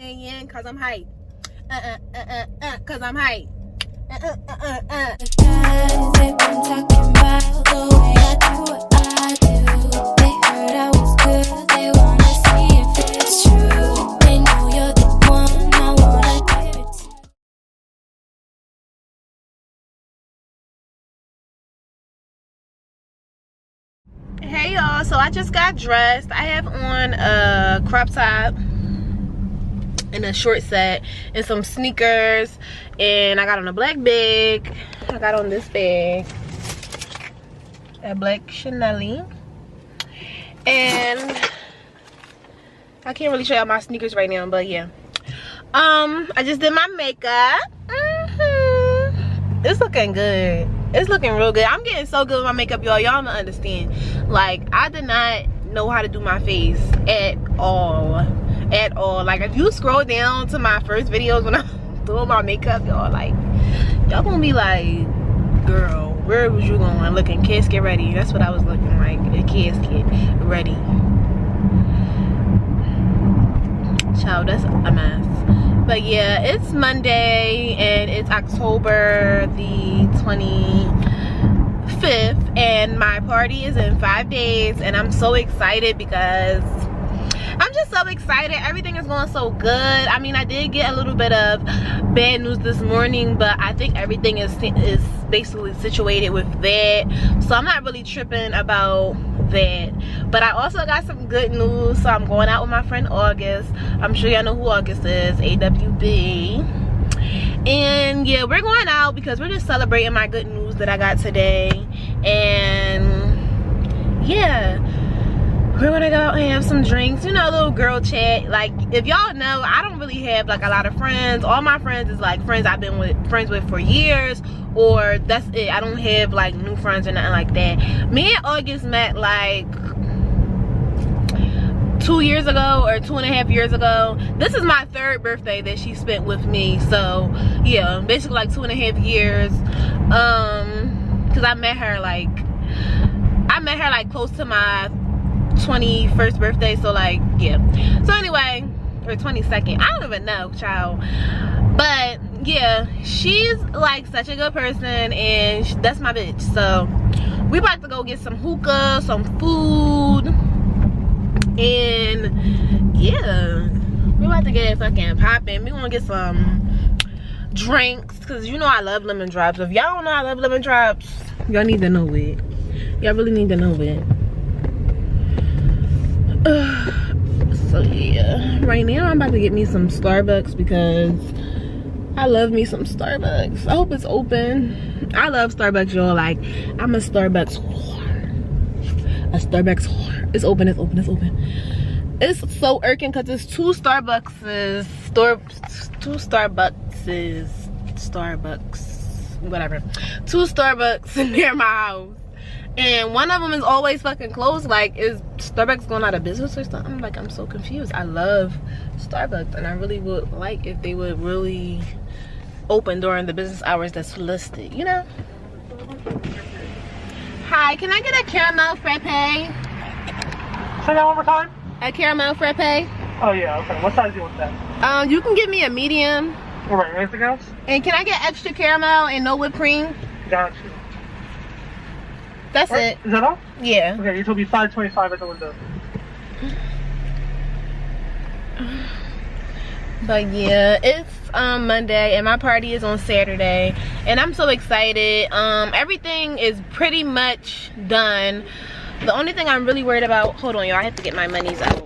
And cause I'm hype. Cause I'm hype. The guys they've been talking about the way I do what I do. They heard I was good, they wanna see if it's true. They know you're the one I wanna give it to. Hey y'all, so I just got dressed. I have on a crop top and a short set and some sneakers, and I got on a black bag. I got on this bag, a black Chanel, and I can't really show y'all my sneakers right now, but yeah. I just did my makeup. It's looking good. It's looking real good. I'm getting so good with my makeup, y'all. Y'all don't understand. Like, I did not know how to do my face at all. At all. Like, if you scroll down to my first videos when I'm doing my makeup, y'all, like, y'all gonna be like, girl, where was you going? Looking casket ready. That's what I was looking like. A casket ready. Child, that's a mess. But yeah, it's Monday and it's October the 25th, and my party is in 5 days, and I'm so excited because I'm just so excited. Everything is going so good. I mean, I did get a little bit of bad news this morning, but I think everything is basically situated with that, so I'm not really tripping about that. But I also got some good news. So I'm going out with my friend August. I'm sure y'all know who August is, AWB. And yeah, we're going out because we're just celebrating my good news that I got today. And yeah, we're gonna go out and have some drinks, you know, a little girl chat. Like, if y'all know, I don't really have like a lot of friends. All my friends is like friends I've been friends with for years, or that's it. I don't have like new friends or nothing like that. Me and August met like 2 years ago or 2.5 years ago. This is my 3rd birthday that she spent with me, so yeah, basically like 2.5 years. Because I met her like close to my 21st birthday, so like yeah. So anyway, or 22nd, I don't even know, child. But yeah, she's like such a good person, and that's my bitch. So we about to go get some hookah, some food, and yeah, we about to get it fucking popping. We gonna get some drinks, because you know I love lemon drops. If y'all don't know I love lemon drops, y'all need to know it. Y'all really need to know it. So yeah, right now I'm about to get me some Starbucks because I love me some Starbucks. I hope it's open. I love Starbucks, y'all. Like, I'm a Starbucks whore. A Starbucks whore. It's open, it's open, it's open. It's so irking because there's two Starbucks, whatever. 2 Starbucks near my house. And one of them is always fucking closed. Like, is Starbucks going out of business or something? Like, I'm so confused. I love Starbucks, and I really would like if they would really open during the business hours that's listed, you know? Hi, can I get a caramel frappe? Say that one more time. A caramel frappe? Oh yeah, okay. What size do you want that? You can give me a medium. All right. Anything else? And can I get extra caramel and no whipped cream? Got you. That's it. Is that all? Yeah. Okay, you told me $5.25 at the window. But yeah, it's Monday and my party is on Saturday, and I'm so excited. Everything is pretty much done. The only thing I'm really worried about, hold on y'all, I have to get my monies out.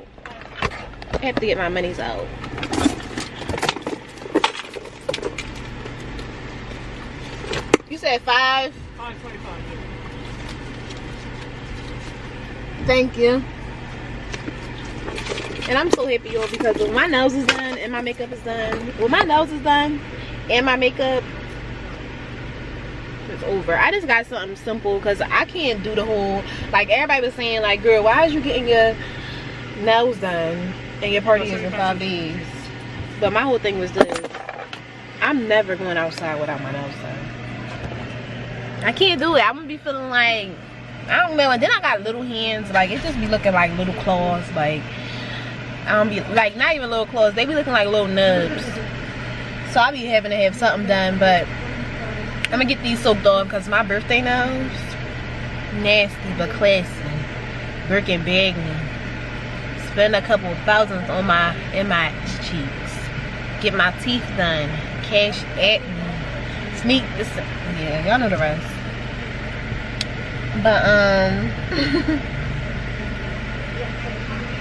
You said 5? $5.25. Thank you. And I'm so happy, y'all, because when my nails is done and my makeup is done, when my nails is done and my makeup is over, I just got something simple because I can't do the whole, like, everybody was saying, like, girl, why is you getting your nails done and your party is in 5 days? But my whole thing was this: I'm never going outside without my nails done. I can't do it. I'm gonna be feeling like, I don't know. And then I got little hands, like, it just be looking like little claws. Like, I don't be like, not even little clothes, they be looking like little nubs. So I be having to have something done, but I'm gonna get these soaked off because my birthday nose, nasty but classy. Birkin bag me. Spend a couple of thousands on my cheeks. Get my teeth done. Cash at me. Sneak this. Yeah, y'all know the rest. But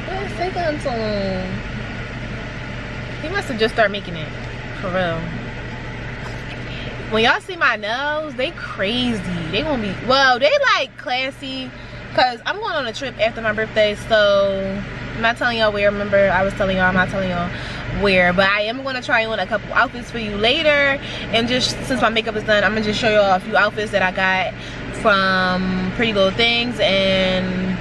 what's taking so long? He must have just started making it. For real. When y'all see my nails, they crazy. They gonna be, well, they like classy, cause I'm going on a trip after my birthday, so I'm not telling y'all where. Remember, I was telling y'all I'm not telling y'all where, but I am gonna try on a couple outfits for you later. And just since my makeup is done, I'm gonna just show y'all a few outfits that I got from Pretty Little Things and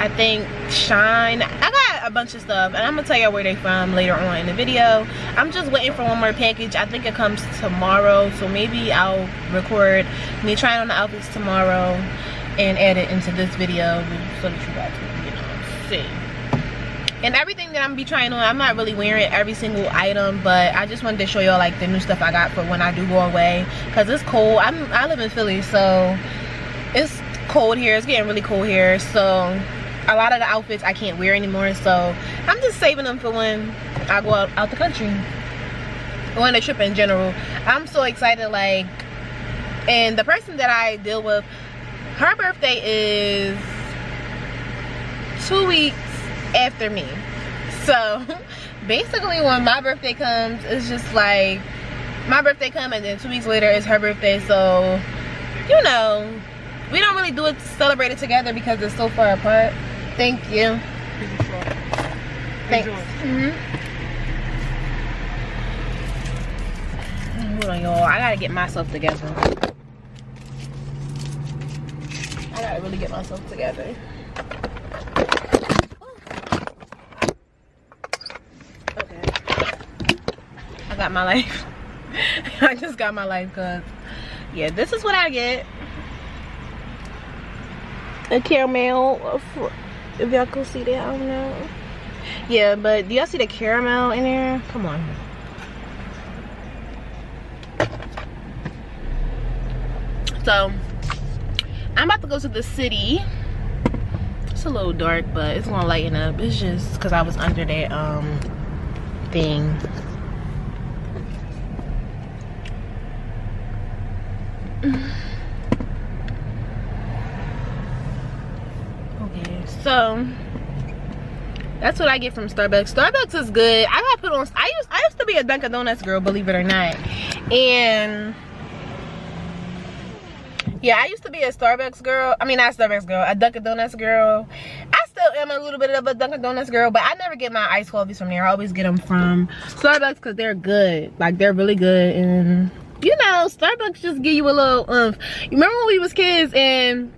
I think Shine. I got a bunch of stuff and I'm gonna tell y'all where they from later on in the video. I'm just waiting for one more package. I think it comes tomorrow, so maybe I'll record me trying on the outfits tomorrow and add it into this video so that you guys can, you know, see. And everything that I'm gonna be trying on, I'm not really wearing every single item, but I just wanted to show y'all like the new stuff I got for when I do go away, because it's cold. I live in Philly, so it's cold here. It's getting really cold here, so a lot of the outfits I can't wear anymore, so I'm just saving them for when I go out the country or on a trip in general. I'm so excited, like, and the person that I deal with, her birthday is 2 weeks after me, so basically when my birthday comes, it's just like my birthday comes and then 2 weeks later is her birthday, so you know, we don't really do it, celebrate it together because it's so far apart. Thank you. Thanks. Hold on, y'all. I gotta get myself together. I gotta really get myself together. Okay. I got my life. I just got my life, cause yeah, this is what I get. A caramel. If y'all can see that, I don't know. Yeah, but do y'all see the caramel in there? Come on. So I'm about to go to the city. It's a little dark, but it's gonna lighten up. It's just because I was under that thing. So that's what I get from Starbucks. Starbucks is good. I got put on, I used to be a Dunkin' Donuts girl, believe it or not. And yeah, I used to be a Starbucks girl. I mean, not a Starbucks girl, a Dunkin' Donuts girl. I still am a little bit of a Dunkin' Donuts girl, but I never get my iced coffees from there. I always get them from Starbucks because they're good. Like, they're really good. And you know, Starbucks just give you a little oomph. You remember when we was kids and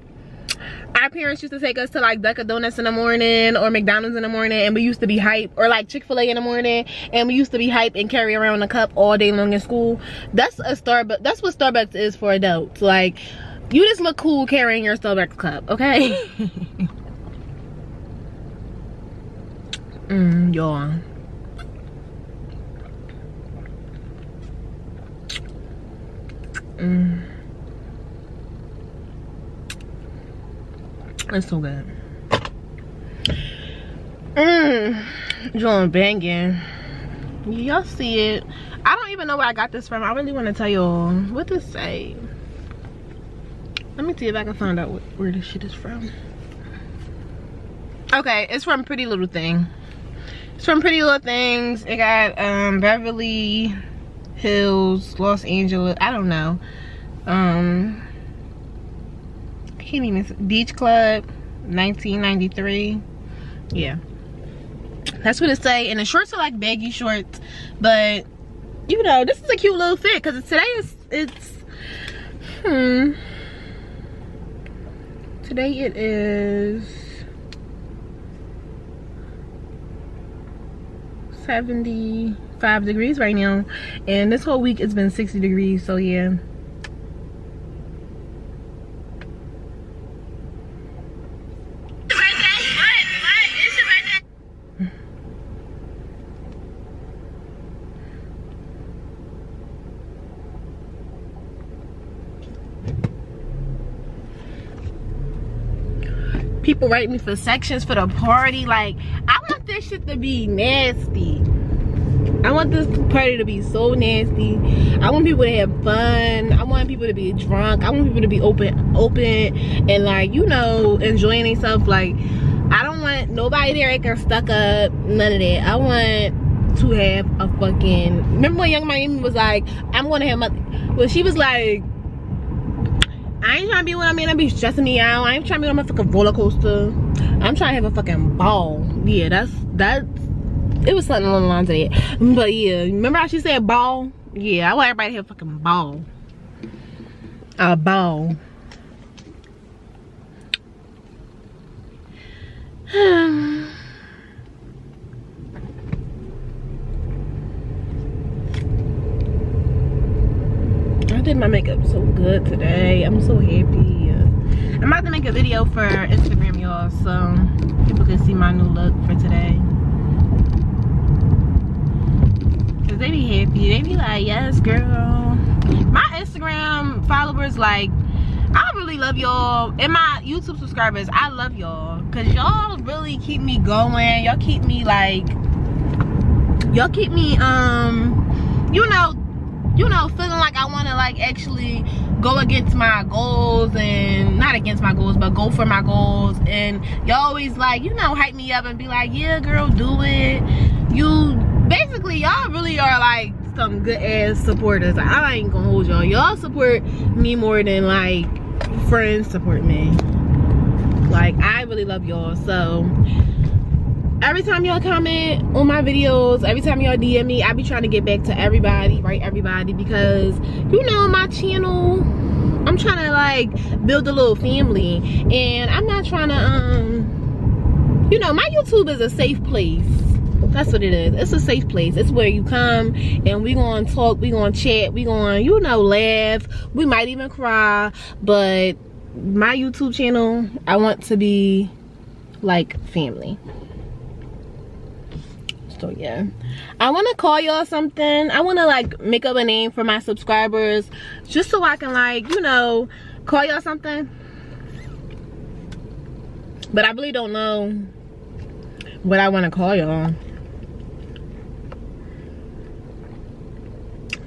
our parents used to take us to like Dunkin' Donuts in the morning or McDonald's in the morning, and we used to be hype, or like Chick-fil-A in the morning, and we used to be hype and carry around a cup all day long in school. That's a Starbucks. That's what Starbucks is for adults. Like, you just look cool carrying your Starbucks cup, okay? Y'all. It's so good. Join banging. Y'all see it. I don't even know where I got this from. I really want to tell y'all what this say. Let me see if I can find out where this shit is from. Okay, it's from Pretty Little Thing. It's from Pretty Little Things. It got Beverly Hills, Los Angeles, I don't know. I can't even see. Beach Club 1993. Yeah, that's what it say. And the shorts are like baggy shorts, but you know, this is a cute little fit because today today it is 75 degrees right now, and this whole week it's been 60 degrees, so yeah. people write me for sections for the party. Like, I want this shit to be nasty. I want this party to be so nasty. I want people to have fun. I want people to be drunk. I want people to be open and, like, you know, enjoying themselves. Like, I don't want nobody there acting stuck up. None of that. I want to have a fucking... Remember when Young Miami was like, I'm gonna have my... Well, she was like, I ain't trying to be with a man that be stressing me out. I ain't trying to be on my fucking roller coaster. I'm trying to have a fucking ball. Yeah, that's it was something along the lines of that. But yeah, remember how she said ball? Yeah, I want everybody to have a fucking ball. A ball. I did my makeup so good today. I'm so happy. I'm about to make a video for Instagram, y'all, so people can see my new look for today. Cause they be happy. They be like, yes, girl. My Instagram followers, like, I really love y'all. And my YouTube subscribers, I love y'all. Cause y'all really keep me going. Y'all keep me like, y'all keep me, you know, feeling like I want to, like, actually go against my goals, and not against my goals, but go for my goals. And y'all always, like, you know, hype me up and be like, yeah, girl, do it. You basically, y'all really are like some good ass supporters. I ain't gonna hold y'all. Y'all support me more than, like, friends support me. Like, I really love y'all. So every time y'all comment on my videos, every time y'all DM me, I be trying to get back to everybody, right? Everybody, because, you know, my channel, I'm trying to, like, build a little family, and I'm not trying to, you know, my YouTube is a safe place. That's what it is. It's a safe place. It's where you come and we gonna talk, we gonna chat, we gonna, you know, laugh. We might even cry. But my YouTube channel, I want to be like family. So yeah, I want to call y'all something. I want to, like, make up a name for my subscribers, just so I can, like, you know, call y'all something. But I really don't know what I want to call y'all.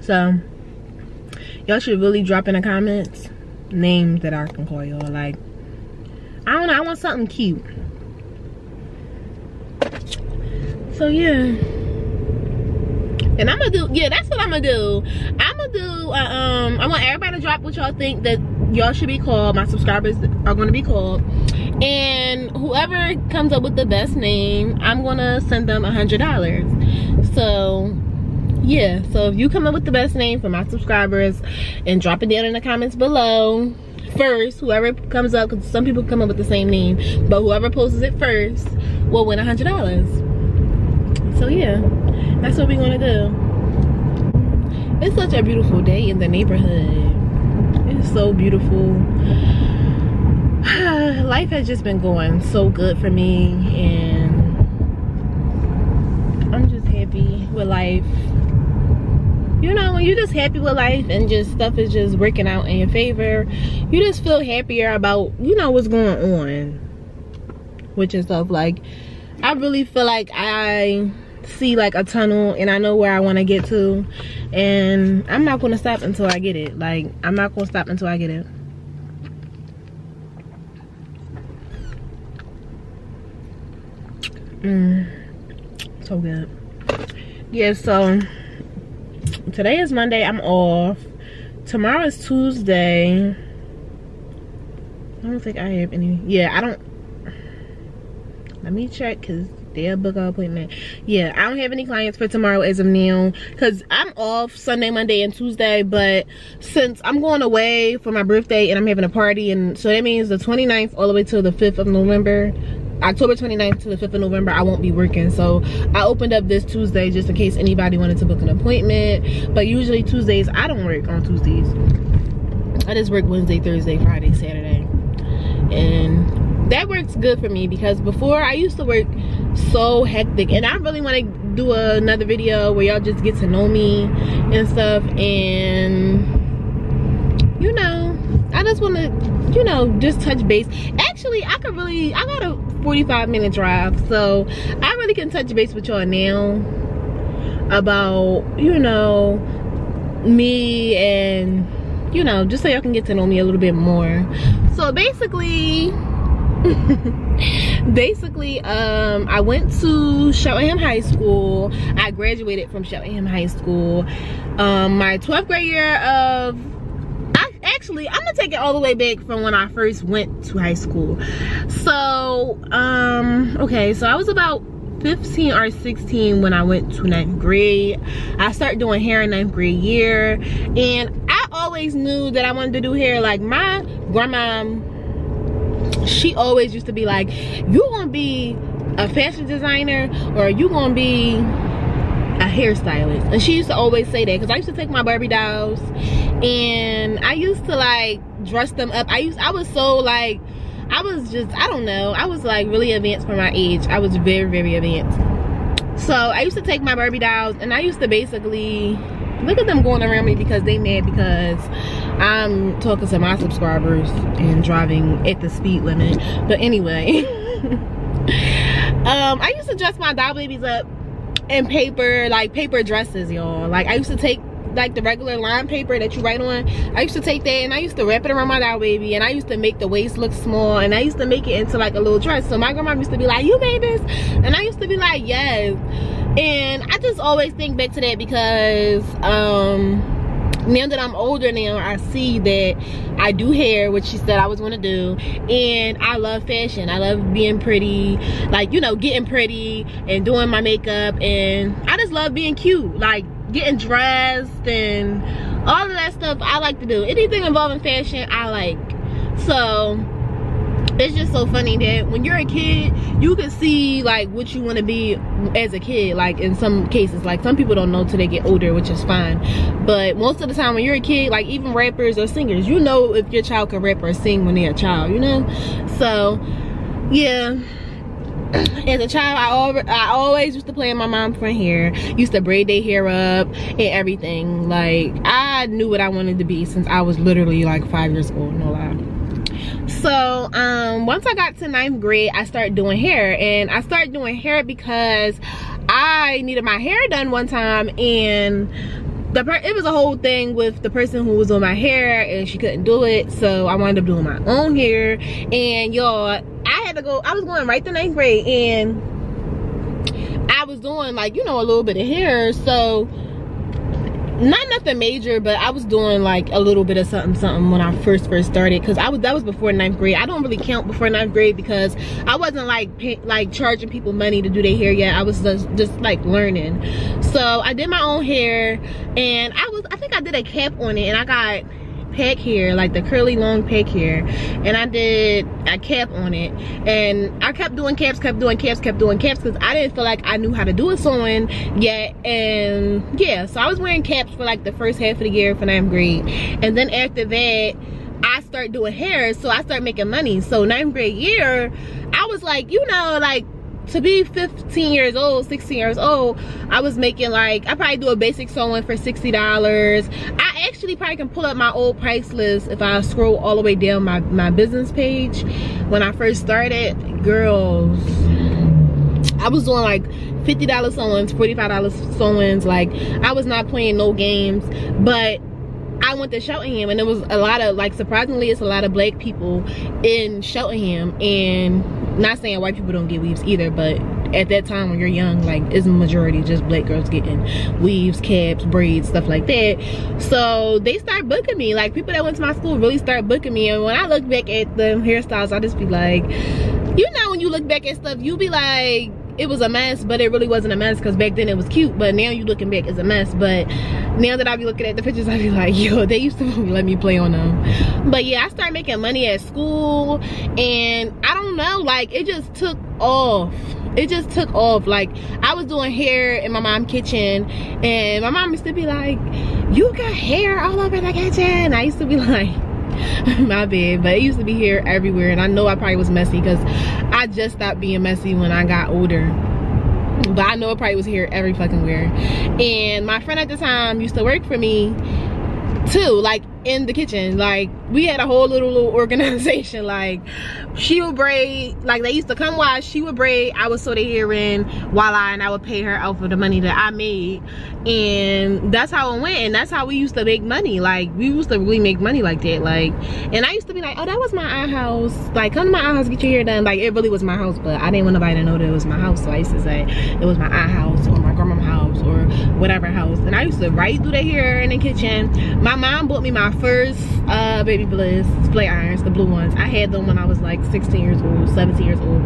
So y'all should really drop in the comments names that I can call y'all. Like, I don't know, I want something cute. So yeah, and I'm gonna do, yeah, that's what I'm gonna do. I'm gonna do I want everybody to drop what y'all think that y'all should be called. My subscribers are gonna be called, and whoever comes up with the best name, I'm gonna send them $100. So yeah, so if you come up with the best name for my subscribers and drop it down in the comments below first, whoever comes up, because some people come up with the same name, but whoever posts it first will win $100. So yeah, that's what we're gonna do. It's such a beautiful day in the neighborhood. It's so beautiful. Life has just been going so good for me, and I'm just happy with life. You know, when you're just happy with life and just stuff is just working out in your favor, you just feel happier about, you know, what's going on with your stuff. Like, I really feel like I see, like, a tunnel, and I know where I want to get to, and I'm not going to stop until I get it. Like, I'm not going to stop until I get it. So good. Yeah, so today is Monday. I'm off. Tomorrow is Tuesday. I don't think I have any. Yeah, I don't. Let me check, because they'll book an appointment. Yeah, I don't have any clients for tomorrow as of now, because I'm off Sunday, Monday, and Tuesday. But since I'm going away for my birthday and I'm having a party, and so that means the 29th all the way to the 5th of November, October 29th to the 5th of November, I won't be working. So I opened up this Tuesday just in case anybody wanted to book an appointment. But usually Tuesdays, I don't work on Tuesdays. I just work Wednesday, Thursday, Friday, Saturday. And that works good for me, because before I used to work so hectic, and I really want to do another video where y'all just get to know me and stuff. And, you know, I just want to you know, just touch base. Actually, I got a 45-minute drive, so I really can touch base with y'all now about, you know, me, and you know, just so y'all can get to know me a little bit more. So basically I went to Cheltenham High School. I graduated from Cheltenham High School my 12th grade year of, actually, I'm gonna take it all the way back from when I first went to high school. So okay, so I was about 15 or 16 when I went to 9th grade. I started doing hair in 9th grade year, and I always knew that I wanted to do hair. Like, my grandma, she always used to be like, you gonna be a fashion designer or you gonna be a hairstylist. And she used to always say that, because I used to take my Barbie dolls and I used to like dress them up. I was so like, I was just, I don't know, I was like really advanced for my age. I was very, very advanced. So I used to take my Barbie dolls and I used to basically, look at them going around me because they mad because I'm talking to my subscribers and driving at the speed limit. But anyway, I used to dress my doll babies up in paper, like paper dresses, y'all. Like, I used to take like the regular line paper that you write on. I used to take that and I used to wrap it around my doll baby, and I used to make the waist look small, and I used to make it into like a little dress. So my grandma used to be like, you made this? And I used to be like, yes. And I just always think back to that because now that I'm older now, I see that I do hair, which she said I was gonna do, and I love fashion. I love being pretty, like, you know, getting pretty and doing my makeup, and I just love being cute, like getting dressed and all of that stuff. I like to do anything involving fashion. I like. So it's just so funny that when you're a kid, you can see like what you want to be as a kid. Like, in some cases, like some people don't know till they get older, which is fine, but most of the time when you're a kid, like even rappers or singers, you know if your child can rap or sing when they're a child, you know. So yeah, as a child, I always used to play in my mom's front hair, used to braid their hair up and everything. Like, I knew what I wanted to be since I was literally like 5 years old, no lie. So once I got to 9th grade, I started doing hair, and I started doing hair because I needed my hair done one time, and it was a whole thing with the person who was on my hair, and she couldn't do it, so I wound up doing my own hair. And y'all, I had to go, I was going right to 9th grade, and I was doing like, you know, a little bit of hair, so not nothing major, but I was doing like a little bit of something when I first started, because that was before 9th grade. I don't really count before 9th grade because I wasn't like charging people money to do their hair yet. I was just like learning. So I did my own hair, and I think I did a cap on it, and I got pack hair, like the curly long pack hair, and I did a cap on it, and I kept doing caps because I didn't feel like I knew how to do a sewing yet. And yeah, so I was wearing caps for like the first half of the year for 9th grade, and then after that I started doing hair, so I started making money. So 9th grade year, I was like, you know, like, to be 15 years old, 16 years old, I was making like, I probably do a basic sewing for $60. I actually probably can pull up my old price list if I scroll all the way down my business page. When I first started, girls, I was doing like $50 sewings, $45 sewings. Like, I was not playing no games. But I went to Cheltenham, and there was a lot of, like, surprisingly, it's a lot of black people in Cheltenham. And not saying white people don't get weaves either, but at that time when you're young, like, it's a majority just black girls getting weaves, caps, braids, stuff like that. So they start booking me. Like, people that went to my school really start booking me. And when I look back at the hairstyles, I just be like, you know, when you look back at stuff, you be like, it was a mess, but it really wasn't a mess, because back then it was cute. But now you looking back, it's a mess. But now that I be looking at the pictures, I be like, yo, they used to let me play on them. But yeah, I started making money at school, and I don't know, like, it just took off. It just took off. Like, I was doing hair in my mom's kitchen, and my mom used to be like, you got hair all over the kitchen. And I used to be like, my bad. But it used to be hair everywhere, and I know I probably was messy because I just stopped being messy when I got older. But I know it probably was hair every fucking where. And my friend at the time used to work for me, too, like in the kitchen. Like we had a whole little organization. Like she would braid, like they used to come wash, she would braid, I would sew their hair in while I would pay her out for the money that I made. And that's how it went, and that's how we used to make money. Like we used to really make money like that. Like, and I used to be like, oh, that was my aunt house, like come to my aunt house, get your hair done. Like it really was my house, but I didn't want nobody to know that it was my house, so I used to say it was my aunt house or my grandma's house or whatever house. And I used to right through the hair in the kitchen. My mom bought me my first Baby Bliss play irons, the blue ones. I had them when I was like 16 years old, 17 years old.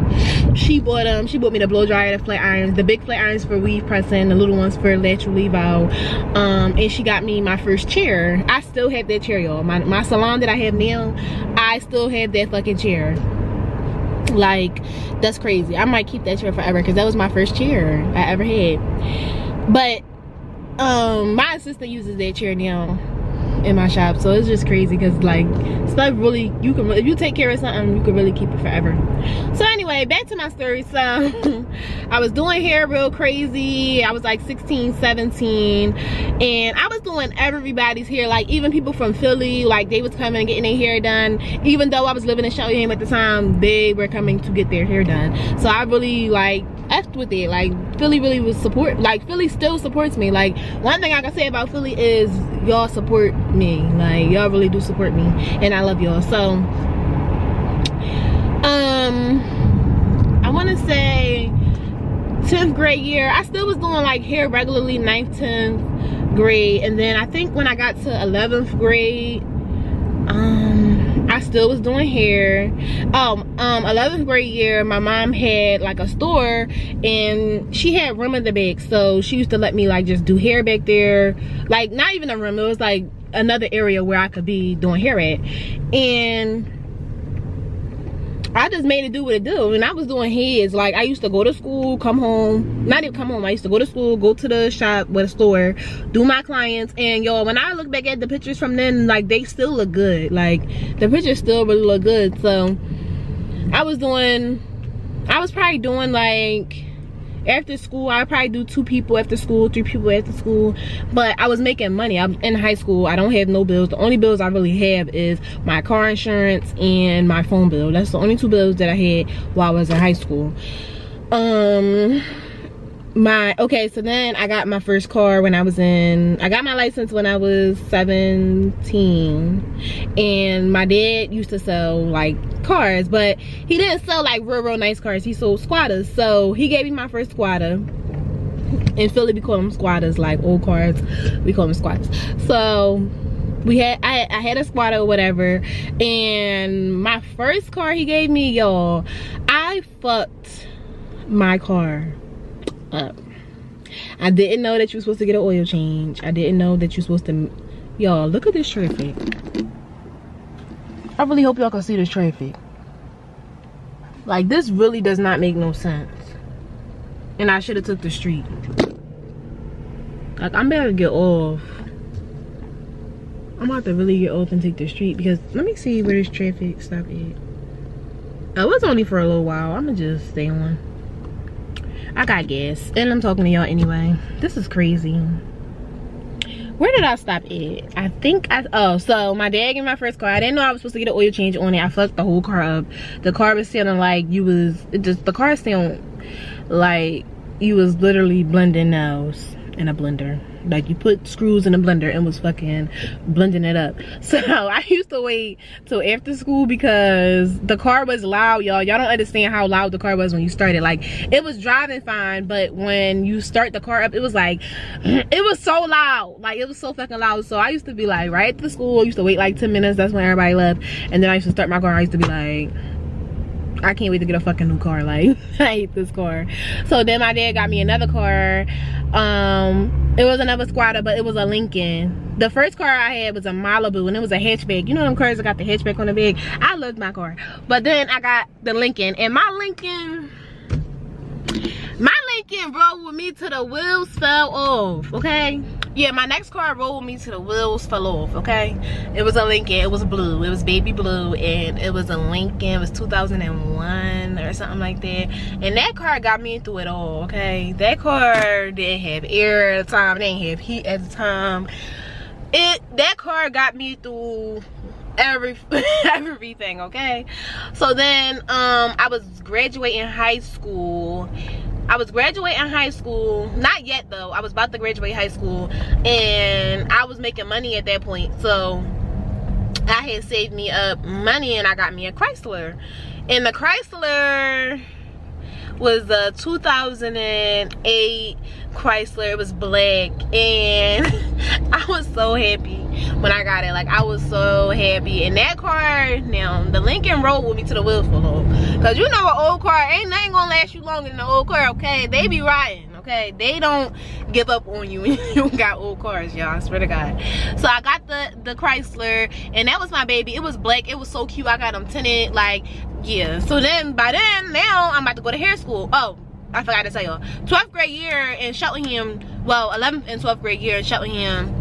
She bought them. She bought me the blow dryer, the flat irons, the big flat irons for weave pressing, the little ones for lateral leave out. And she got me my first chair. I still have that chair, y'all. My salon that I have now, I still have that fucking chair. Like that's crazy. I might keep that chair forever because that was my first chair I ever had. But my assistant uses that chair now in my shop, so it's just crazy because like stuff really, you can, if you take care of something, you can really keep it forever. So anyway, back to my story. So I was doing hair real crazy. I was like 16, 17, and I was doing everybody's hair. Like even people from Philly, like they was coming and getting their hair done. Even though I was living in Shelbyham at the time, they were coming to get their hair done. So I really like effed with it. Like Philly really was support, like Philly still supports me. Like one thing I can say about Philly is y'all support me. Like y'all really do support me, and I love y'all. So I want to say 10th grade year, I still was doing like hair regularly, 9th, 10th grade, and then I think when I got to 11th grade, I still was doing hair. 11th grade year, my mom had like a store, and she had room in the back, so she used to let me like just do hair back there. Like not even a room, it was like another area where I could be doing hair at. And I just made it do what it do, and I was doing heads. Like I used to go to school, come home, not even come home, I used to go to school, go to the shop with a store, do my clients. And y'all, when I look back at the pictures from then, like they still look good. Like the pictures still really look good. So I was probably doing like after school, I probably do 2 people after school, 3 people after school. But I was making money. I'm in high school, I don't have no bills. The only bills I really have is my car insurance and my phone bill. That's the only 2 bills that I had while I was in high school. Okay, so then I got my first car when I got my license when I was 17. And my dad used to sell like cars, but he didn't sell like real nice cars. He sold squatters. So he gave me my first squatter. In Philly we call them squatters, like old cars, we call them squatters. So I had a squatter or whatever, and my first car he gave me, y'all, I fucked my car up. I didn't know that you were supposed to get an oil change. I didn't know that you're supposed to, y'all, look at this traffic. I really hope y'all can see this traffic. Like this really does not make no sense. And I should have took the street. Like I'm about to get off. I'm about to really get off and take the street, because let me see where this traffic stop is. Oh, it's only for a little while. I'm gonna just stay on. I got gas and I'm talking to y'all anyway. This is crazy. Where did I stop at? I think so my dad gave me my first car. I didn't know I was supposed to get an oil change on it. I fucked the whole car up. The car was sounding like the car sounded like you was literally blending nails in a blender. Like you put screws in a blender and was fucking blending it up. So I used to wait till after school because the car was loud, y'all. Y'all don't understand how loud the car was when you started. Like it was driving fine, but when you start the car up, it was like, it was so loud. Like it was so fucking loud. So I used to be like, right after school, I used to wait like 10 minutes. That's when everybody left. And then I used to start my car. I used to be like, I can't wait to get a fucking new car. Like I hate this car. So then my dad got me another car. It was another squatter, but it was a Lincoln. The first car I had was a Malibu, and it was a hatchback. You know them cars that got the hatchback on the back? I loved my car. But then I got the Lincoln, and my Lincoln rolled with me till the wheels fell off, okay? Yeah, my next car rolled with me till the wheels fell off, okay? It was a Lincoln. It was blue. It was baby blue, and it was a Lincoln. It was 2001 or something like that. And that car got me through it all, okay? That car didn't have air at the time. It didn't have heat at the time. that car got me through everything, okay? So then I was graduating high school. Not yet though. I was about to graduate high school, and I was making money at that point. So I had saved me up money, and I got me a Chrysler. And the Chrysler was a 2008 Chrysler. It was black, and I was so happy when I got it. Like, I was so happy. And that car, now the Lincoln rode with me to the wheels fall off, because you know, an old car ain't nothing gonna last you longer than an old car, okay? They be riding, okay? They don't give up on you when you got old cars, y'all, I swear to God. So I got the Chrysler, and that was my baby. It was black. It was so cute. I got them tinted, like, yeah. So then, by then, now I'm about to go to hair school. Oh, I forgot to tell y'all, 12th grade year in Cheltenham, well, 11th and 12th grade year in Cheltenham,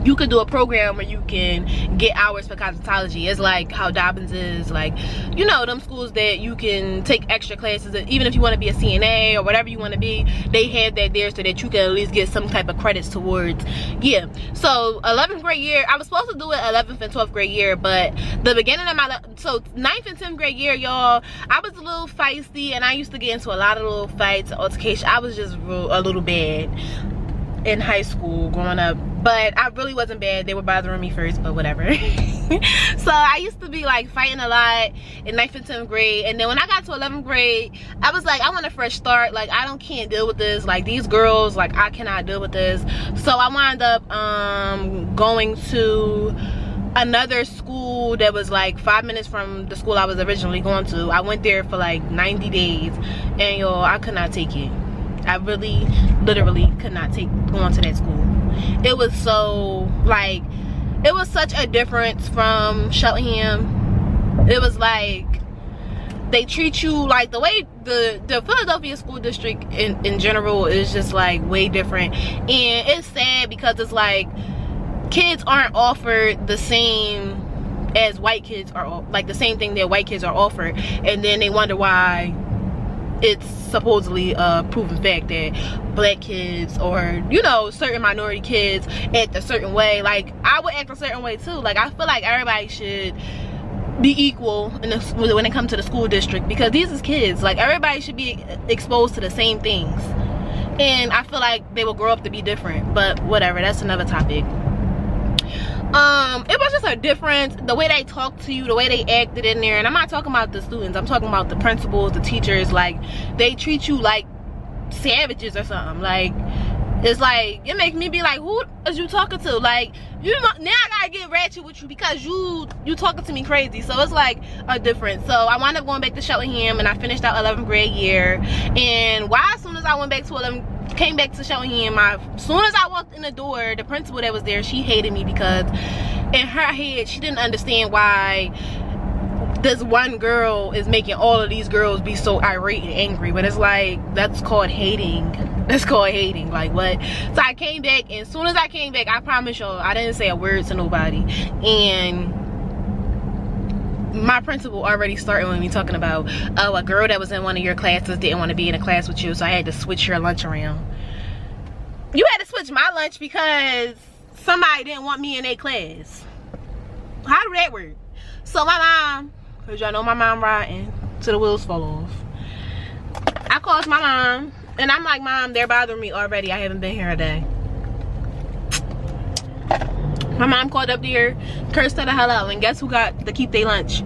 you could do a program where you can get hours for cosmetology. It's like how Dobbins is, like, you know, them schools that you can take extra classes. Even if you want to be a CNA or whatever you want to be, they have that there so that you can at least get some type of credits towards. Yeah. So 11th grade year, I was supposed to do it 11th and 12th grade year, but the beginning of my, so 9th and 10th grade year, y'all, I was a little feisty, and I used to get into a lot of little fights, altercations. I was just a little bad in high school growing up, but I really wasn't bad. They were bothering me first, but whatever. So I used to be like fighting a lot in 9th and 10th grade, and then when I got to 11th grade, I was like, I want a fresh start. Like, can't deal with this. Like, these girls, like, I cannot deal with this. So I wound up going to another school that was like 5 minutes from the school I was originally going to. I went there for like 90 days, and y'all, I could not take it. I really, literally could not take going to that school. It was so, like, it was such a difference from Cheltenham. It was like, they treat you like, the way the Philadelphia school district in general is just like way different. And it's sad because it's like, kids aren't offered the same as white kids are, like the same thing that white kids are offered, and then they wonder why it's supposedly a proven fact that black kids, or, you know, certain minority kids act a certain way. Like, I would act a certain way too. Like, I feel like everybody should be equal when it comes to the school district, because these is kids. Like, everybody should be exposed to the same things, and I feel like they will grow up to be different. But whatever, that's another topic. It was just a difference, the way they talked to you, the way they acted in there. And I'm not talking about the students, I'm talking about the principals, the teachers. Like, they treat you like savages or something. Like, it's like, it makes me be like, who is you talking to? Like, you know, now I gotta get ratchet with you because you talking to me crazy. So it's like a difference. So I wound up going back to Cheltenham, and I finished out 11th grade year. And why, as soon as I went back to came back to Cheltenham, as soon as I walked in the door, the principal that was there, she hated me because in her head she didn't understand why this one girl is making all of these girls be so irate and angry. But it's like, that's called hating. That's called hating. Like, what? So I came back, and as soon as I came back, I promise y'all, I didn't say a word to nobody. And my principal already started with me talking about, oh, a girl that was in one of your classes didn't want to be in a class with you, so I had to switch your lunch around. You had to switch my lunch because somebody didn't want me in a class. How did that work? So my mom, because y'all know my mom riding till the wheels fall off, I called my mom, and I'm like, Mom, they're bothering me already. I haven't been here a day. My mom called up there, cursed her the hell out, and guess who got to keep their lunch?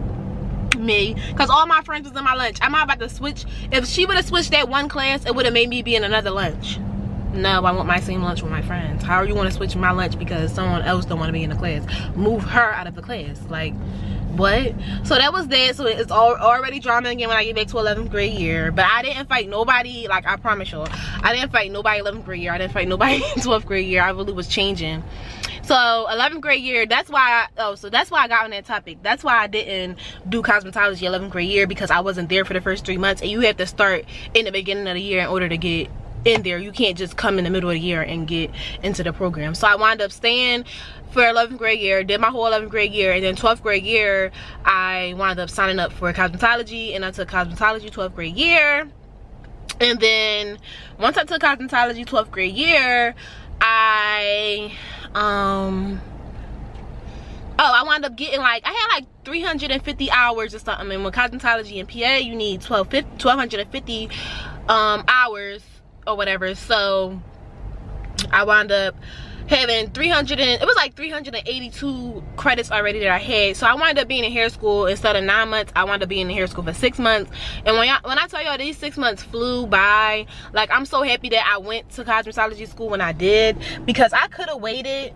Me. Because all my friends was in my lunch. I'm not about to switch. If she would have switched that one class, it would have made me be in another lunch. No, I want my same lunch with my friends. How are you want to switch my lunch because someone else don't want to be in the class? Move her out of the class. Like, what? So that was that. So it's already drama again when I get back to 11th grade year. But I didn't fight nobody. Like, I promise y'all, I didn't fight nobody 11th grade year. I didn't fight nobody 12th grade year. I really was changing. So 11th grade year, that's why that's why I got on that topic. That's why I didn't do cosmetology 11th grade year, because I wasn't there for the first 3 months, and you have to start in the beginning of the year in order to get in there. You can't just come in the middle of the year and get into the program. So I wound up staying for 11th grade year, did my whole 11th grade year, and then 12th grade year I wound up signing up for cosmetology, and I took cosmetology 12th grade year. And then once I took cosmetology 12th grade year, I I wound up getting like, I had like 350 hours or something, and with cosmetology and PA you need 1250 hours or whatever. So I wound up having 382 credits already that I had. So I wound up being in hair school, instead of 9 months, I wound up being in hair school for 6 months. And when I tell y'all, these 6 months flew by. Like, I'm so happy that I went to cosmetology school when I did, because I could have waited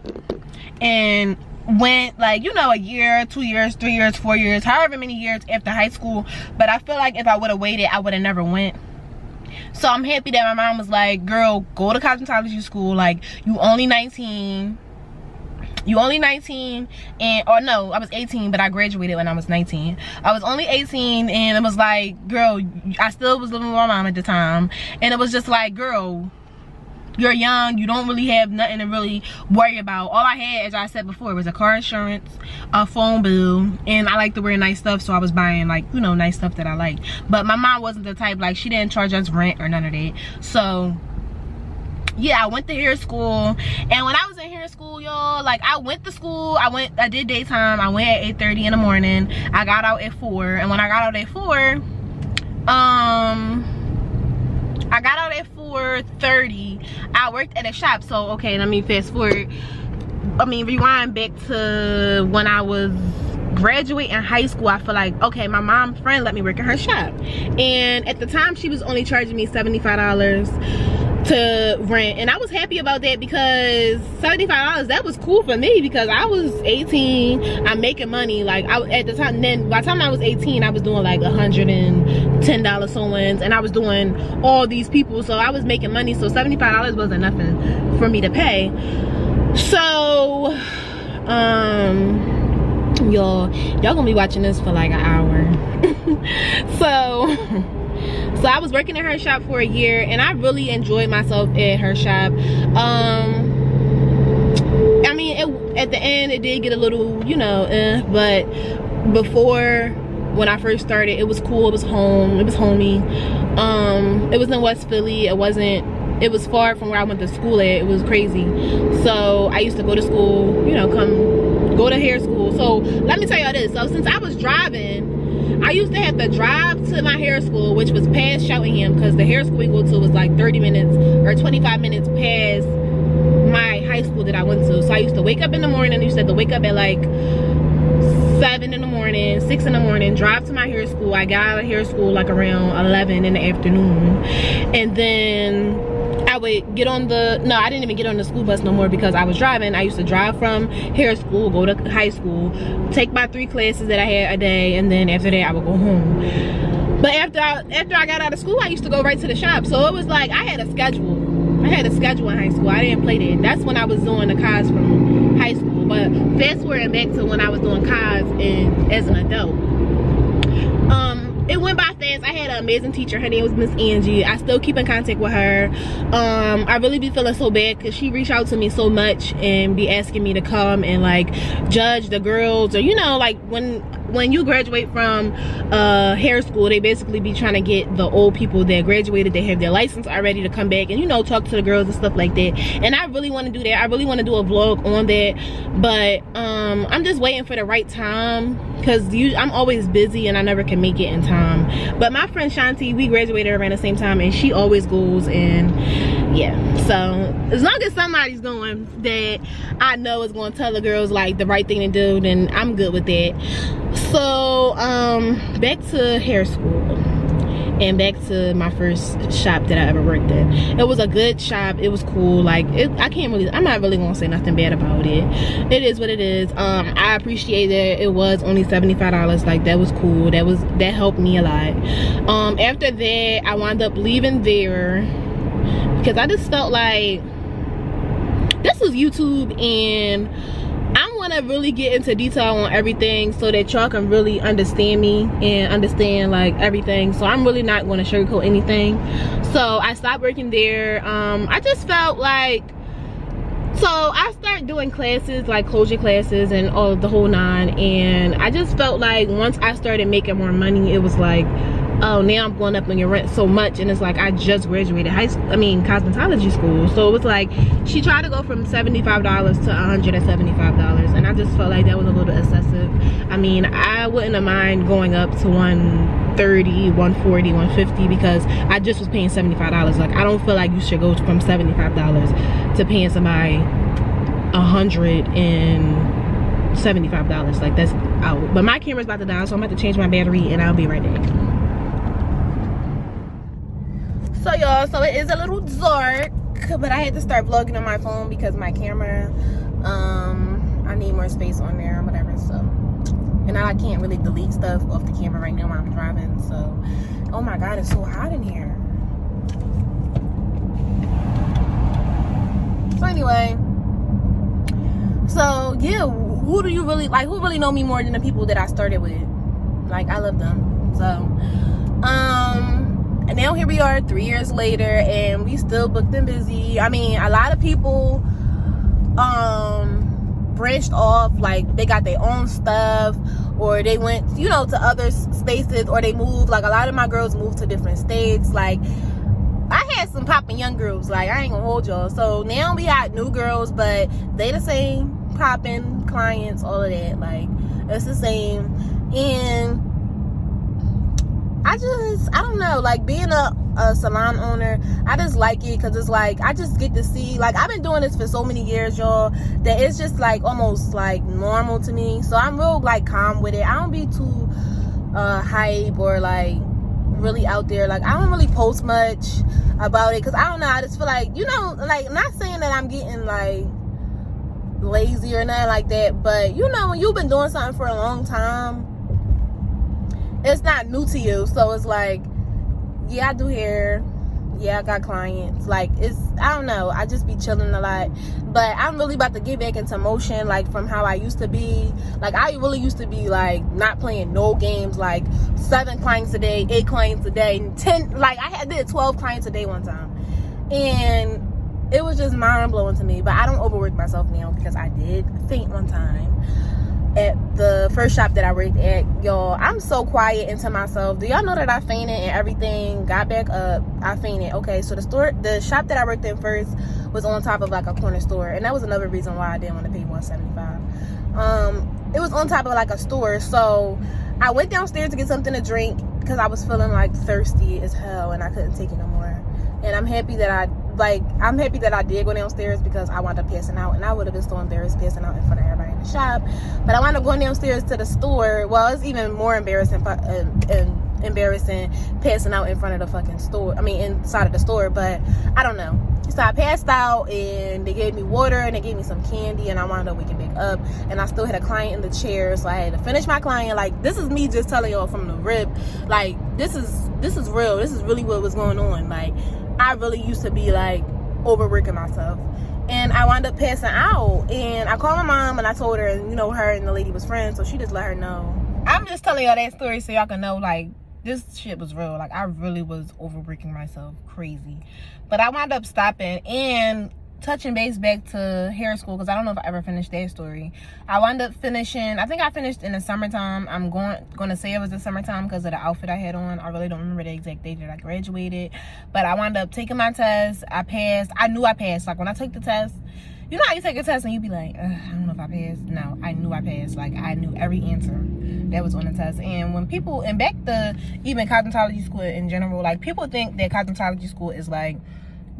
and went, like, you know, a year, 2 years, 3 years, 4 years, however many years after high school. But I feel like if I would have waited, I would have never went. So I'm happy that my mom was like, girl, go to cosmetology school. Like, you only 19. And, or no, I was 18, but I graduated when I was 19. I was only 18, and it was like, girl, I still was living with my mom at the time. And it was just like, girl, you're young, you don't really have nothing to really worry about. All I had, as I said before, was a car insurance, a phone bill, and I like to wear nice stuff, so I was buying, like, you know, nice stuff that I like. But my mom wasn't the type, like, she didn't charge us rent or none of that. So yeah, I went to hair school. And when I was in hair school, y'all, like, I went to school, I did daytime. I went at 8:30 in the morning. I got out at 4, and when I got out at 4, I got out at 4:30. I worked at a shop. So okay, let me rewind back to when I was graduating high school. I feel like, okay, my mom's friend let me work in her shop, and at the time she was only charging me $75 to rent, and I was happy about that, because $75, that was cool for me, because I was 18, I'm making money. Like, at the time, then by the time I was 18, I was doing like $110 sew-ins, and I was doing all these people, so I was making money. So $75 wasn't nothing for me to pay. So y'all gonna be watching this for like an hour. So I was working at her shop for a year, and I really enjoyed myself at her shop. I mean, at the end it did get a little, you know, but before, when I first started, it was cool. It was home. It was homey. It was in West Philly. It was far from where I went to school at. It was crazy. So I used to go to school, you know, go to hair school. So let me tell y'all this. So since I was driving, I used to have to drive to my hair school, which was past Cheltenham, because the hair school we go to was like 30 minutes or 25 minutes past my high school that I went to. So I used to wake up in the morning. I used to have to wake up at like 7 in the morning, 6 in the morning, drive to my hair school. I got out of hair school like around 11 in the afternoon, and then I would get on the, no, I didn't even get on the school bus no more, because I was driving. I used to drive from hair school, go to high school, take my 3 classes that I had a day, and then after that I would go home. But after I got out of school, I used to go right to the shop. So it was like I had a schedule. I had a schedule in high school. I didn't play that. That's when I was doing the cos from high school. But fast forwarding back to when I was doing cos as an adult. It went by fast. I had an amazing teacher. Her name was Miss Angie. I still keep in contact with her. I really be feeling so bad, because she reached out to me so much and be asking me to come and like judge the girls, or, you know, like when you graduate from hair school, they basically be trying to get the old people that graduated, they have their license already, to come back and, you know, talk to the girls and stuff like that. And I really want to do that. I really want to do a vlog on that, but I'm just waiting for the right time, because I'm always busy and I never can make it in time. But my friend Shanti, we graduated around the same time, and she always goes. And yeah, so as long as somebody's going that I know is going to tell the girls like the right thing to do, then I'm good with that. So back to hair school, and back to my first shop that I ever worked at. It was a good shop. It was cool. Like, I'm not really gonna say nothing bad about it. It is what it is. I appreciate that it was only $75. Like, that was cool. That helped me a lot. After that, I wound up leaving there, because I just felt like this was YouTube, and I want to really get into detail on everything so that y'all can really understand me and understand like everything. So I'm really not going to sugarcoat anything. So I stopped working there. I just felt like, so I started doing classes, like closure classes and all the whole 9, and I just felt like once I started making more money, it was like, oh, now I'm going up on your rent so much, and it's like I just graduated cosmetology school. So it was like she tried to go from $75 to $175, and I just felt like that was a little excessive. I mean, I wouldn't have mind going up to 130, 140, 150 because I just was paying $75. Like, I don't feel like you should go from $75 to paying somebody $175. Like, that's out. But my camera's about to die, so I'm about to change my battery, and I'll be right back. So y'all, so it is a little dark, but I had to start vlogging on my phone because my camera, I need more space on there or whatever. So, and I can't really delete stuff off the camera right now while I'm driving. So, oh my god, it's so hot in here. So anyway, so yeah, who do you really like? Who really know me more than the people that I started with? Like, I love them. So and now here we are 3 years later, and we still booked and busy. I mean, a lot of people branched off, like they got their own stuff, or they went, you know, to other spaces, or they moved. Like, a lot of my girls moved to different states. Like, I had some popping young girls, like, I ain't gonna hold y'all. So now we got new girls, but they the same popping clients, all of that. Like, it's the same. And I don't know, like, being a salon owner, I just like it because it's like I just get to see, like, I've been doing this for so many years, y'all, that it's just like almost like normal to me. So I'm real like calm with it. I don't be too hype or like really out there. Like, I don't really post much about it because I don't know, I just feel like, you know, like, not saying that I'm getting like lazy or nothing like that, but you know, when you've been doing something for a long time, it's not new to you. So it's like, yeah, I do hair, yeah, I got clients. Like, it's, I don't know, I just be chilling a lot. But I'm really about to get back into motion, like, from how I used to be. Like, I really used to be like not playing no games, like 7 clients a day, 8 clients a day, 10, like I did 12 clients a day one time, and it was just mind-blowing to me. But I don't overwork myself now because I did faint one time at the first shop that I worked at. Y'all, I'm so quiet into myself. Do y'all know that I fainted and everything? Got back up, I fainted. Okay, so the shop that I worked in first was on top of like a corner store, and that was another reason why I didn't want to pay $175. It was on top of like a store. So I went downstairs to get something to drink because I was feeling like thirsty as hell and I couldn't take it no more. And I'm happy that I did go downstairs because I wound up passing out, and I would have been so embarrassed passing out in front of everybody in the shop. But I wound up going downstairs to the store. Well, it's even more embarrassing passing out in front of the fucking store. I mean, inside of the store, but I don't know. So I passed out, and they gave me water, and they gave me some candy, and I wound up waking back up, and I still had a client in the chair, so I had to finish my client. Like, this is me just telling y'all from the rip. Like, this is real. This is really what was going on. Like, I really used to be like overworking myself, and I wound up passing out, and I called my mom and I told her, and you know, her and the lady was friends, so she just let her know. I'm just telling y'all that story so y'all can know, like, this shit was real. Like, I really was overworking myself crazy. But I wound up stopping and touching base back to hair school, because I don't know if I ever finished that story. I wound up finishing, I think I finished in the summertime. I'm going to say it was the summertime because of the outfit I had on. I really don't remember the exact date that I graduated, but I wound up taking my test. I passed. I knew I passed. Like, when I took the test, you know how you take a test and you be like, I don't know if I passed. No, I knew I passed. Like, I knew every answer that was on the test. And when people, and back to even cosmetology school in general, like, people think that cosmetology school is like,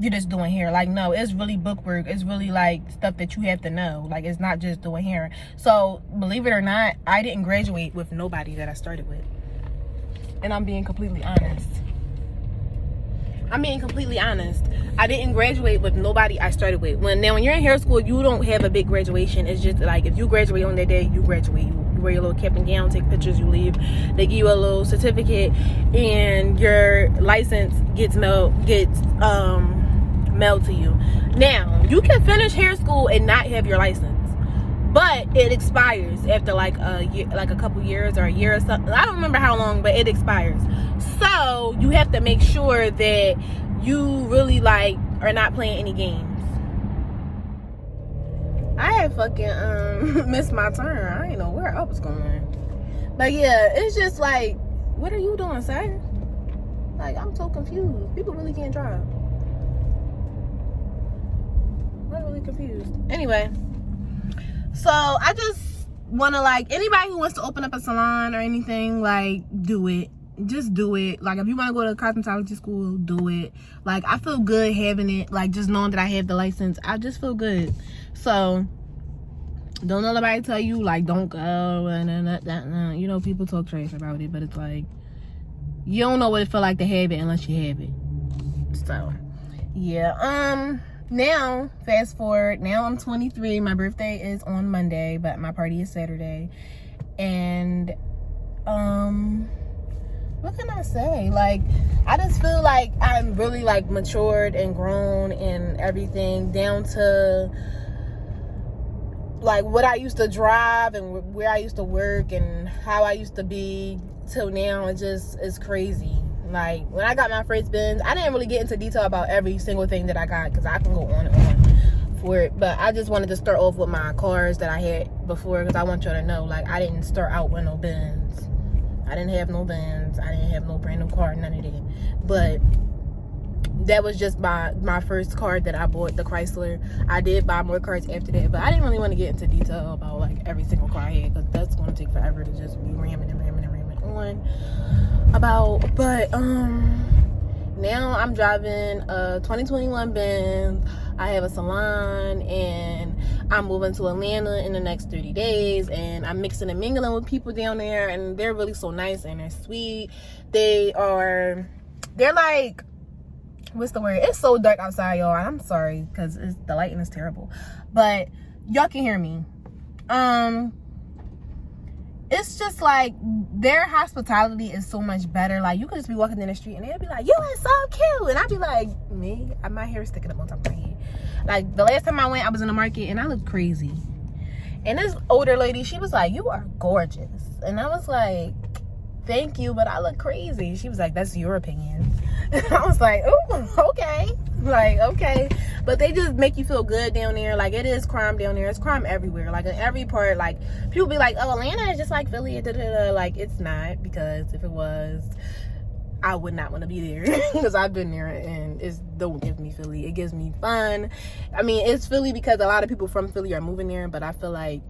you're just doing hair. Like, no, it's really bookwork. It's really like stuff that you have to know. Like, it's not just doing hair. So believe it or not, I didn't graduate with nobody that I started with, and I'm being completely honest. I didn't graduate with nobody I started with. When you're in hair school, you don't have a big graduation. It's just like, if you graduate on that day, you graduate. You wear your little cap and gown, take pictures, you leave. They give you a little certificate, and your license gets mailed to you. Now, you can finish hair school and not have your license, but it expires after like a year, like a couple years or a year or something. I don't remember how long, but it expires. So you have to make sure that you really like are not playing any games. I had fucking missed my turn. I didn't know where I was going. But yeah, it's just like, what are you doing, sir? Like, I'm so confused. People really can't drive. I'm really confused. Anyway, so I just want to, like, anybody who wants to open up a salon or anything, like, do it. Just do it. Like, if you want to go to cosmetology school, do it. Like, I feel good having it. Like, just knowing that I have the license, I just feel good. So don't let nobody tell you, like, don't go and you know, people talk trash about it, but it's like, you don't know what it feel like to have it unless you have it. So yeah. Now fast forward, now I'm 23. My birthday is on Monday, but my party is Saturday. And what can I say? Like, I just feel like I'm really, like, matured and grown and everything, down to, like, what I used to drive and where I used to work and how I used to be till now. It just is crazy. Like, when I got my first Benz, I didn't really get into detail about every single thing that I got, because I can go on and on for it. But I just wanted to start off with my cars that I had before, because I want y'all to know, like, I didn't start out with no Benz. I didn't have no Benz. I didn't have no brand new car, none of that. But that was just my first car that I bought, the Chrysler. I did buy more cars after that, but I didn't really want to get into detail about, like, every single car I had, because that's going to take forever to just be ramming on about. But now I'm driving a 2021 Benz. I have a salon, and I'm moving to Atlanta in the next 30 days, and I'm mixing and mingling with people down there, and they're really so nice and they're sweet. They're like, what's the word? It's so dark outside, y'all. I'm sorry, because the lighting is terrible, but y'all can hear me. It's just like, their hospitality is so much better. Like, you could just be walking in the street and they'll be like, you are so cute, and I'd be like, me? My hair is sticking up on top of my head. Like, the last time I went, I was in the market and I looked crazy, and this older lady, she was like, you are gorgeous, and I was like, thank you, but I look crazy. She was like, that's your opinion. And I was like, oh, okay. Like, okay. But they just make you feel good down there. Like, it is crime down there. It's crime everywhere. Like, in every part. Like, people be like, oh, Atlanta is just like Philly. Like, it's not, because if it was, I would not want to be there. Because I've been there, and it don't give me Philly. It gives me fun. I mean, it's Philly because a lot of people from Philly are moving there, but I feel like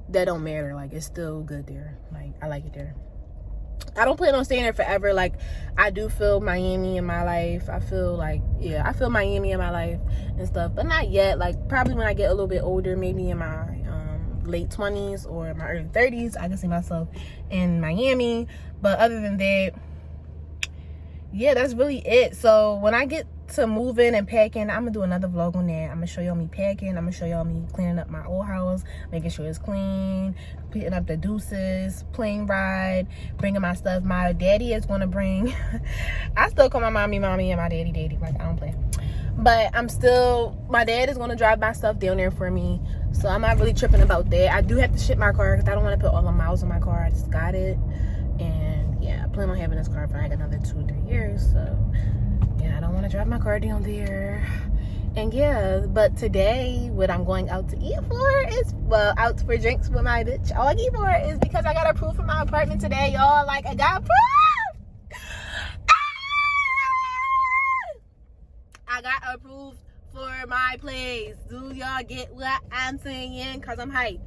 that don't matter. Like, it's still good there. Like, I like it there. I don't plan on staying there forever. Like, I do feel Miami in my life. I feel like, yeah, I feel Miami in my life and stuff, but not yet. Like, probably when I get a little bit older, maybe in my late 20s or my early 30s, I can see myself in Miami. But other than that, yeah, that's really it. So when I get to moving and packing, I'm gonna do another vlog on that. I'm gonna show y'all me packing. I'm gonna show y'all me cleaning up my old house, making sure it's clean, putting up the deuces, plane ride, bringing my stuff. My daddy is gonna bring I still call my mommy and my daddy. Like, I don't play. But my dad is gonna drive my stuff down there for me, so I'm not really tripping about that. I do have to ship my car because I don't want to put all the miles on my car. I just got it, and yeah, I plan on having this car for like another 2 or 3 years. So yeah, I don't want to drive my car down there. And yeah, but today, what I'm going out to eat for is, well, out for drinks with my bitch Augie for, is because I got approved for my apartment today, y'all. Like, I got approved. I got approved for my place. Do y'all get what I'm saying? Cause I'm hype.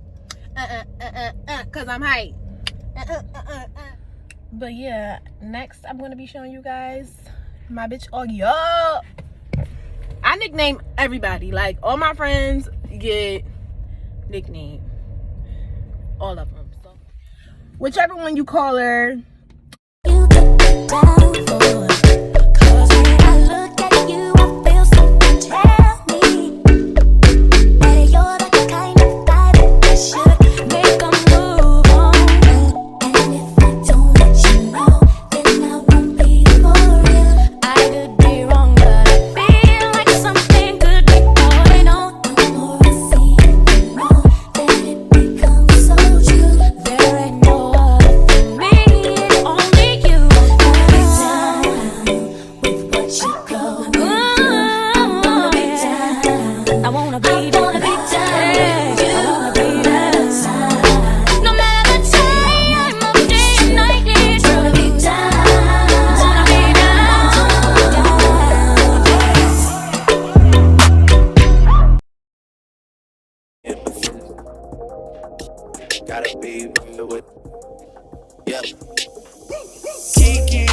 Cause I'm hype. But yeah, next I'm gonna be showing you guys my bitch Augie. Yo, I nickname everybody. Like, all my friends get nicknamed, all of them. So whichever one you call her, You put me down for it. 'Cause when I look at you, I feel something tell me that you're the kind of guy that should make a move on. And if I don't let you know, then I won't be for real. I could be wrong, but I feel like something could be going on. The more I see it wrong, then it becomes so true. There ain't no other for me, it's only you. Every time Gotta be real with. Yeah. Kiki,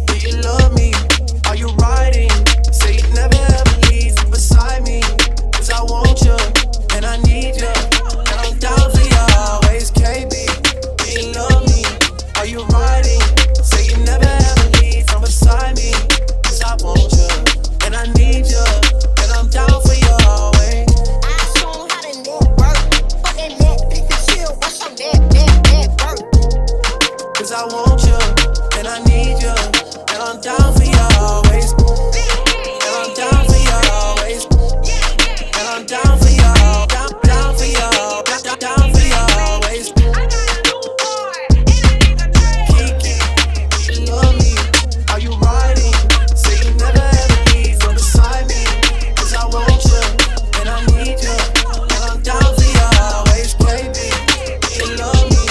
do you love me? Are you riding? Say you never ever leave beside me. Cause I want you, and I need you. And I'm down for you always, KB. Do you love me? Are you riding? Say you never ever leave from beside me. Cause I want you, and I need you. And I'm down for you always. I show 'em how to network. Fuck that Netflix and chill. What's your net worth? Cause I want you, and I need you. And I'm down for you always. And I'm down for you always. And I'm down for you. Down for you. Down for you always. Kiki, you love me. Are you riding? Say you never ever leave from beside me. Cause I want you, and I need you. And I'm down for you always, baby. You love me.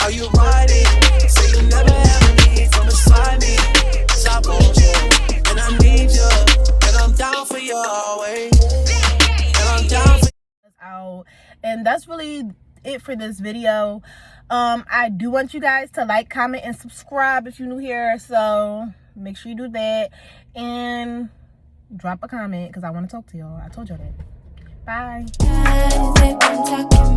Are you riding? Say you never ever leave from beside me. Cause I want you, and I need you. And I'm down for you always. And I'm down for out. And that's really it for this video. I do want you guys to like, comment, and subscribe if you're new here, so make sure you do that and drop a comment because I want to talk to y'all. I told y'all that. Bye. Guys, they've been talking